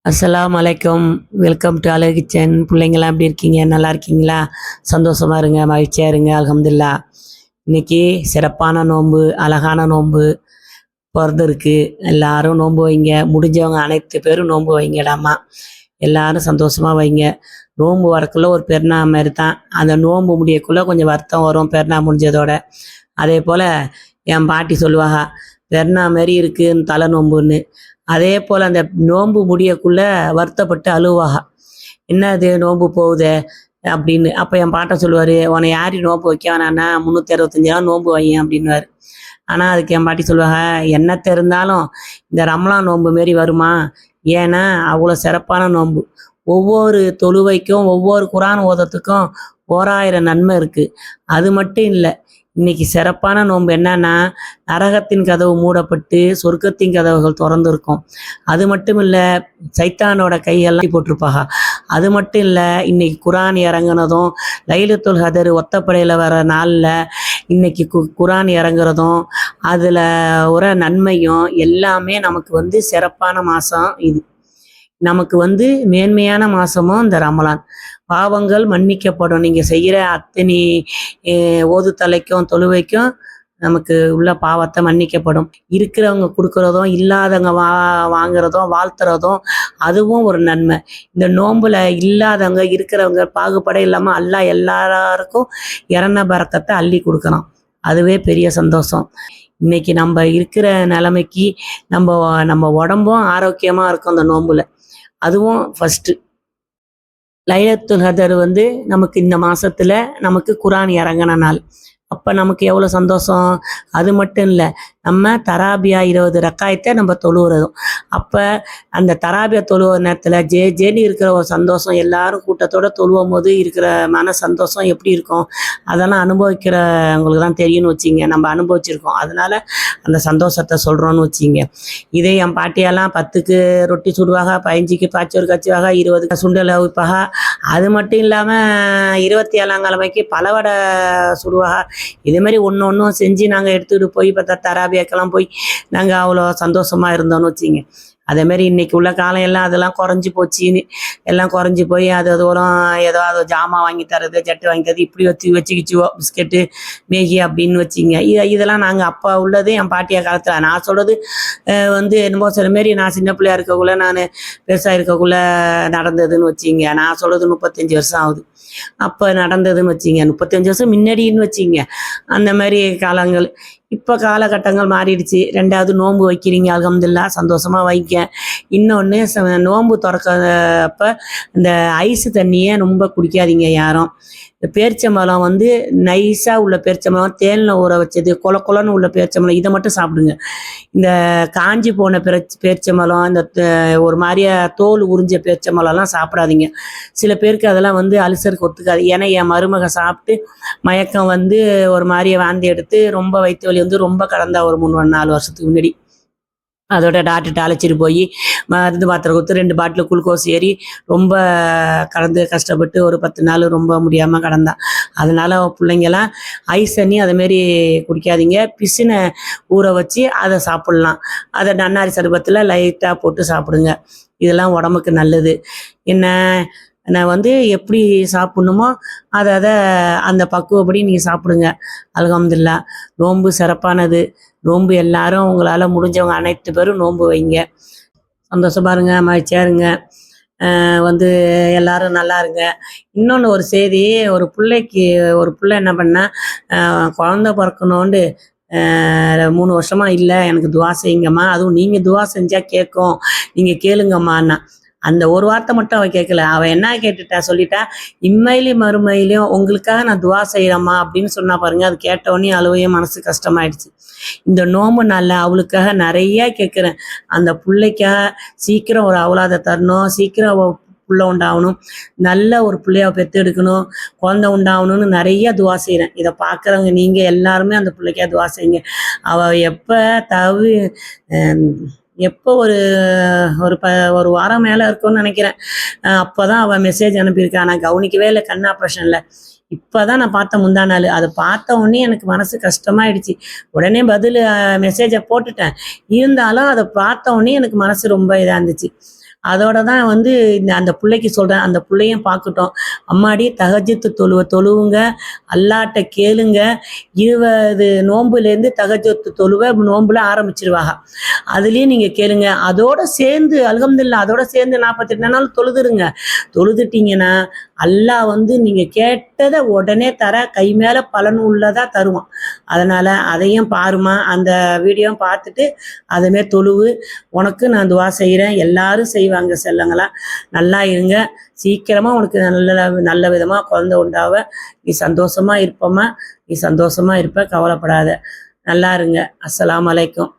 அஸ்ஸலாமு அலைக்கும். Welcome to அழகு கிச்சன். பிள்ளைங்களாம் எப்படி இருக்கீங்க? நல்லா இருக்கீங்களா? சந்தோஷமா இருங்க, மகிழ்ச்சியாக இருங்க. அல்ஹம்துலில்லாஹ். இன்னைக்கு சிறப்பான நோன்பு, அழகான நோன்பு பிறந்திருக்கு. எல்லாரும் நோன்பு வைங்க. முடிஞ்சவங்க அனைத்து பேரும் நோன்பு வைங்கடாமா. எல்லாரும் சந்தோஷமா வைங்க. நோன்பு வரக்குள்ள ஒரு பெருநா மாதிரி தான். அந்த நோன்பு முடியக்குள்ள கொஞ்சம் வருத்தம் வரும் பெருநா முடிஞ்சதோட. அதே போல் என் பாட்டி சொல்லுவாங்க, பெருநா மாரி இருக்குன்னு தலை நோன்புன்னு. அதே போல் அந்த நோன்பு முடியக்குள்ள வருத்தப்பட்டு அழுவாக, என்ன அது நோன்பு போகுதே அப்படின்னு. அப்போ என் பாட்டை சொல்லுவார், உன்னை யாரி நோன்பு வைக்க வேணான்னா 365 நாள் நோன்பு வையன் அப்படின்னுவார். ஆனால் அதுக்கு என் பாட்டி சொல்லுவாங்க, என்னத்தை இருந்தாலும் இந்த ரமலான் நோன்பு மாரி வருமா? ஏன்னா அவ்வளோ சிறப்பான நோன்பு. ஒவ்வொரு தொழுவைக்கும் ஒவ்வொரு குரான் ஓதத்துக்கும் 1000 நன்மை இருக்குது. அது மட்டும் இல்லை, இன்னைக்கு சிறப்பான நோன்பு என்னன்னா, நரகத்தின் கதவு மூடப்பட்டு சொர்க்கத்தின் கதவுகள் திறந்துருக்கும். அது மட்டும் இல்லை, சைத்தானோட கையெல்லாம் போட்டிருப்பாங்க. அது மட்டும் இல்லை, இன்னைக்கு குரான் இறங்குனதும், லைலத்துல் கதர் ஒத்தப்படையில் வர நாளில் இன்னைக்கு குரான் இறங்குறதும், அதில் ஒரு நன்மையும் எல்லாமே நமக்கு சிறப்பான மாதம் இது. நமக்கு மேன்மையான மாதமும் இந்த ரமலான். பாவங்கள் மன்னிக்கப்படும். நீங்கள் செய்கிற அத்தனை ஓதுத்தலைக்கும் தொழுவைக்கும் நமக்கு உள்ள பாவத்தை மன்னிக்கப்படும். இருக்கிறவங்க கொடுக்குறதும், இல்லாதவங்க வாங்குறதும், வாழ்த்துறதும், அதுவும் ஒரு நன்மை. இந்த நோன்புல இல்லாதவங்க இருக்கிறவங்க பாகுபாடே இல்லாமல் அல்லாஹ் எல்லாருக்கும் இறந்த பரக்கத்தை அள்ளி கொடுக்கணும். அதுவே பெரிய சந்தோஷம். இன்னைக்கு நம்ம இருக்கிற நிலைமைக்கு நம்ம உடம்பும் ஆரோக்கியமாக இருக்கும் அந்த நோன்புல. அதுவும் ஃபஸ்ட்டு லைலத்துல் கதர் நமக்கு இந்த மாதத்தில் நமக்கு குரான் இறங்கின நாள். அப்போ நமக்கு எவ்வளோ சந்தோஷம். அது மட்டும் இல்லை, நம்ம தராபியா 20 ரக்காயத்தை நம்ம தொழுவுறதும். அப்போ அந்த தராபியா தொழுவ நேரத்தில் ஜேன்னு இருக்கிற ஒரு சந்தோஷம், எல்லாரும் கூட்டத்தோடு தொழுவும் போது இருக்கிற மன சந்தோஷம் எப்படி இருக்கும், அதெல்லாம் அனுபவிக்கிறவங்களுக்கு தான் தெரியும்னு வச்சிங்க. நம்ம அனுபவிச்சிருக்கோம், அதனால அந்த சந்தோஷத்தை சொல்கிறோன்னு வச்சிங்க. இதே என் பாட்டியெல்லாம் 10க்கு ரொட்டி சுடுவாங்க, 15க்கு பாச்சோறு காய்ச்சுவாங்க, 20க்கு சுண்டலை வைப்பாங்க. அது மட்டும் இல்லாமல் 27ஆம் கிழமைக்கு பலவடை சுடுவாங்க. இதேமாதிரி ஒன்றும் செஞ்சு நாங்கள் எடுத்துக்கிட்டு போய் பார்த்தா தராபியாக்கெல்லாம் போய் நாங்கள் அவ்வளோ சந்தோஷமாக இருந்தோன்னு வச்சிங்க. அதேமாரி இன்றைக்கி உள்ள காலம் எல்லாம் அதெல்லாம் குறைஞ்சி போச்சுன்னு எல்லாம் குறைஞ்சி போய் அது தூரம் ஏதோ அது ஜாமான் வாங்கி தரது, ஜட்டு வாங்கி தரது, இப்படி வச்சுக்கிச்சுவோம் பிஸ்கெட்டு மேகி அப்படின்னு வச்சிங்க. இதெல்லாம் நாங்கள் அப்போ உள்ளது என் பாட்டியா காலத்தில். நான் சொல்கிறது என்னமோ சில மாரி நான் சின்ன பிள்ளையா இருக்கக்குள்ள, நான் பெருசாக இருக்கக்குள்ள நடந்ததுன்னு வச்சிங்க. நான் சொல்கிறது 35 வருஷம் ஆகுது. அப்போ நடந்ததுன்னு வச்சிங்க, 35 வருஷம் முன்னாடின்னு வச்சிங்க. அந்த மாதிரி காலங்கள். இப்போ காலகட்டங்கள் மாறிடுச்சு. 2வது நோன்பு வைக்கிறீங்க, அல்ஹம்துலில்லாஹ், சந்தோஷமாக வைக்க. இன்னொன்று, நோன்பு திறக்கப்ப இந்த ஐஸு தண்ணியை ரொம்ப குடிக்காதீங்க யாரும். இந்த பேரிச்சம்பழம் நைஸாக உள்ள பேரிச்சம்பழம், தேனில் ஊற வச்சது, கொலன்னு உள்ள பேரிச்சம்பழம், இதை மட்டும் சாப்பிடுங்க. இந்த காஞ்சி போன பேரிச்சம்பழம், இந்த ஒரு மாதிரியா தோல் உறிஞ்ச பேரிச்சம்பழம்லாம் சாப்பிடாதீங்க. சில பேருக்கு அதெல்லாம் அல்சருக்கு ஒத்துக்காது. ஏன்னா என் மருமக சாப்பிட்டு மயக்கம் ஒரு மாதிரியா வாந்தி எடுத்து ரொம்ப வயிற்று வலி ரொம்ப கடந்தா ஒரு 3-4 வருஷத்துக்கு முன்னாடி. அதோட டாக்டர்கிட்ட அழைச்சிட்டு போய் மருந்து மாத்திரை கொடுத்து 2 பாட்டில் குளுக்கோஸ் ஏறி ரொம்ப கடந்து கஷ்டப்பட்டு ஒரு 10 நாள் ரொம்ப முடியாமல் கடந்தா. அதனால் பிள்ளைங்கெல்லாம் ஐஸ் தண்ணி அதேமாரி குடிக்காதீங்க. பிசினை ஊற வச்சு அதை சாப்பிட்லாம். அதை நன்னாரி சர்பத்தில் லைட்டாக போட்டு சாப்பிடுங்க. இதெல்லாம் உடம்புக்கு நல்லது. என்ன நான் எப்படி சாப்பிட்ணுமோ அதை அந்த பக்குவப்படி நீங்கள் சாப்பிடுங்க. அல்ஹம்துலில்லாஹ். நோன்பு சிறப்பானது. நோன்பு எல்லாரும் உங்களால் முடிஞ்சவங்க அனைத்து பேரும் நோன்பு வைங்க. சந்தோஷமா இருங்க, மகிழ்ச்சியாக இருங்க. எல்லாரும் நல்லா இருங்க. இன்னொன்று ஒரு செய்தி, ஒரு பிள்ளை என்ன பண்ணால், குழந்த பிறக்கணுன்ட்டு 3 வருஷமாக இல்லை, எனக்கு துவா செய்யுங்கம்மா, அதுவும் நீங்கள் துவா செஞ்சால் கேட்கும், நீங்கள் கேளுங்கம்மான்னா. அந்த ஒரு வார்த்தை மட்டும் அவள் கேட்கல. அவள் என்ன கேட்டுட்டா, சொல்லிட்டா, இம்மையிலையும் மறுமையிலையும் உங்களுக்காக நான் துவா செய்கிறேம்மா அப்படின்னு சொன்னா பாருங்க. அது கேட்டவொடனே அழுவையும் மனசு கஷ்டமாயிடுச்சு. இந்த நோம்பு நாளில் அவளுக்காக நிறையா கேட்குறேன். அந்த பிள்ளைக்காக சீக்கிரம் ஒரு அவுலாதை தரணும், சீக்கிரம் புள்ள உண்டாகணும், நல்ல ஒரு பிள்ளைய பெற்று எடுக்கணும், குழந்தை உண்டாகணும்னு நிறைய துவா செய்கிறேன். இதை பார்க்குறவங்க நீங்கள் எல்லாருமே அந்த பிள்ளைக்காக துவா செய்யுங்க. அவள் எப்போ ஒரு வாரம் மேலே இருக்கும்னு நினைக்கிறேன். அப்போ தான் அவள் மெசேஜ் அனுப்பியிருக்கா. நான் கவனிக்கவே இல்லை, கண் ஆப்ரேஷனில். இப்போ தான் நான் பார்த்தேன் முந்தா நாள். அதை பார்த்த உடனே எனக்கு மனசு கஷ்டமாயிடுச்சு. உடனே மெசேஜை போட்டுட்டேன். இருந்தாலும் அதை பார்த்த உடனே எனக்கு மனசு ரொம்ப இதாக இருந்துச்சு. அதோட தான் வந்து அந்த பிள்ளைக்கு சொல்கிறேன், அந்த பிள்ளையும் பார்க்கட்டும். அம்மாடி தஹஜ்ஜுத் தொழுவுங்க, அல்லாட்ட கேளுங்க. 20 நோன்புலேருந்து தஹஜ்ஜுத் தொழுவ நோன்புல ஆரம்பிச்சிருவாங்க. அதுலேயும் நீங்கள் கேளுங்க. அதோட சேர்ந்து அல்ஹம்துலில்லாஹ் அதோட சேர்ந்து 48 நாள் தொழுதுருங்க. தொழுதுட்டீங்கன்னா அல்லாஹ் வந்து நீங்கள் கேட்டதை உடனே தர கை மேலே பலன் உள்ளதாக தருவான். அதனால் அதையும் பாருமா, அந்த வீடியோவும் பார்த்துட்டு அதுமாரி தொழுவு. உனக்கு நான் துவா செய்கிறேன், எல்லாரும் செய்வாங்க செல்லங்களா. நல்லா இருங்க, சீக்கிரமாக உனக்கு நல்ல விதமாக குழந்தை உண்டாவ. நீ சந்தோஷமாக இருப்பம்மா, நீ சந்தோஷமாக இருப்ப, கவலைப்படாத. நல்லா இருங்க. அஸ்ஸலாமு அலைக்கும்.